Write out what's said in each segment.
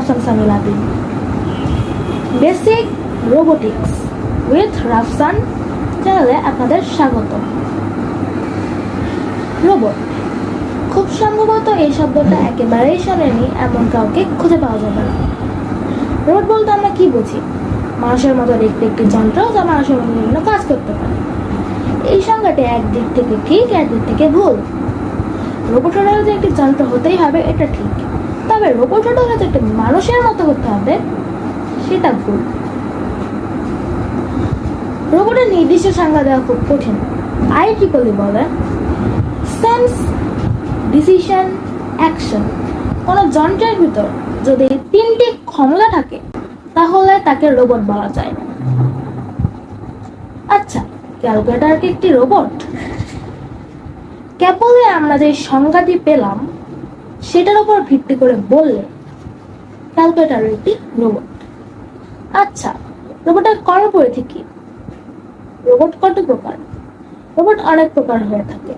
রাফসান সামিলাদি। Basic robotics with Rafsan চ্যানেলে আপনাদের স্বাগত। রোবট, খুব সম্ভবত এই শব্দটা একেবারেই শোনেনি এমন কাউকে খুঁজে পাওয়া যাবে না। রোবট বলতে আমরা কি বুঝি? মানুষের মতো দেখতে একটি যন্ত্র যা মানুষের মতো বিভিন্ন কাজ করতে পারে। এই সংজ্ঞাটি একদিক থেকে ঠিক, একদিক থেকে ভুল। রোবট হলে যে একটি যন্ত্র হতেই হবে এটা ঠিক, তবে রোবট হলে যে একটি মানুষের মতো হতে হবে সেটা ভুল। রোবটের নির্দিষ্ট সংজ্ঞা দেওয়া খুব কঠিন। IEEE বলে সেন্স, ডিসিশন, অ্যাকশন। কোনো যন্ত্রের ভিতর যদি 3টি ক্ষমতা থাকে তাহলে তাকে রোবট বলা যায়। আচ্ছা, ক্যালকুলেটর কি একটি রোবট? কেবল আমরা যে সংজ্ঞাটি পেলাম সেটার উপর ভিত্তি করে বললে ক্যালকুলেটর একটি রোবট। আচ্ছা, রোবটের কর্মপরিধি কি? রোবট কত প্রকার? রোবট অনেক প্রকার হয়ে থাকে।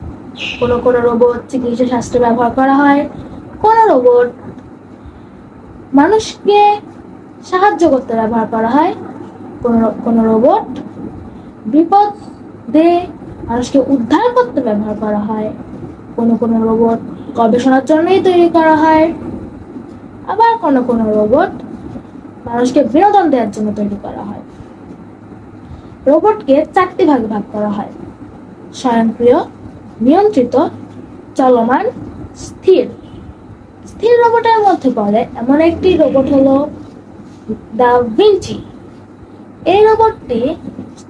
কোনো রোবট চিকিৎসা শাস্ত্রে ব্যবহার করা হয়, কোনো রোবট মানুষকে সাহায্য করতে ব্যবহার করা হয়, কোনো রোবট বিপদে মানুষকে উদ্ধার করতে ব্যবহার করা হয়, কোনো রোবট গবেষণার জন্যই তৈরি করা হয়, আবার কোনো রোবট মানুষকে বিনোদন দেওয়ার জন্য তৈরি করা হয়। রোবটকে 4টি ভাগে ভাগ করা হয়: স্বয়ংক্রিয়, নিয়ন্ত্রিত, চলমান, স্থির। স্থির রোবটের মধ্যে পড়ে এমন একটি রোবট হলো দা ভিঞ্চি। এই রোবটটি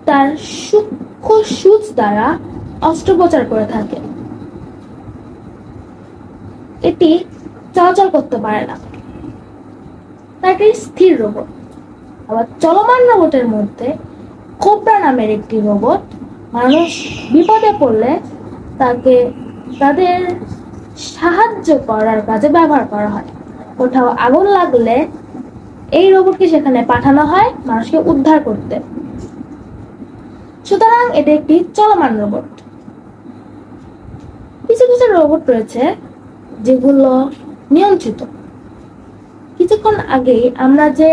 তার সূক্ষ্ম সূচ দ্বারা অস্ত্রোপচার করে থাকে। এটি চলাচল করতে পারে না, তাই এটি স্থির রোবট। আবার চলমান রোবটের মধ্যে কোবরা নামের একটি রোবট, মানুষ বিপদে পড়লে তাদের সাহায্য করার কাজে ব্যবহার করা হয়। কোথাও আগুন লাগলে এই রোবটকে সেখানে পাঠানো হয় মানুষকে উদ্ধার করতে। সুতরাং এটি একটি চলমান রোবট। কিছু রোবট রয়েছে যেগুলো নিয়ন্ত্রিত। কিছুক্ষণ আগেই আমরা যে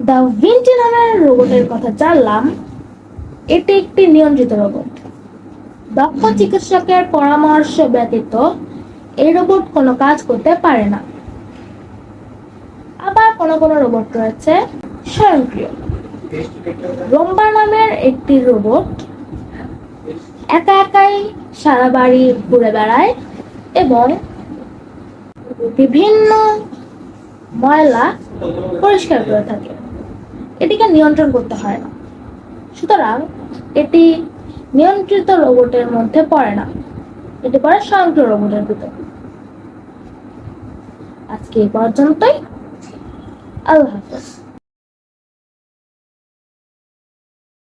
দা ভিঞ্চি নামের রোবটের কথা জানলাম, এটি একটি নিয়ন্ত্রিত রোবট। দক্ষ চিকিৎসকের পরামর্শ ব্যতীত এই রোবট কোনো কাজ করতে পারে না। আবার কোনো রোবট রয়েছে স্বয়ংক্রিয়। রোম্বা নামের একটি রোবট একাই সারা বাড়ি ঘুরে বেড়ায় এবং বিভিন্ন ময়লা পরিষ্কার করে থাকে। এটিকে নিয়ন্ত্রণ করতে হয় না, সুতরাং এটি নিয়ন্ত্রিত রোবটের মধ্যে পড়ে না, এটি পড়ে স্বয়ংক্রিয় রোবটের ভিতর। আজকে এই পর্যন্তই। আল্লাহ হাফেজ।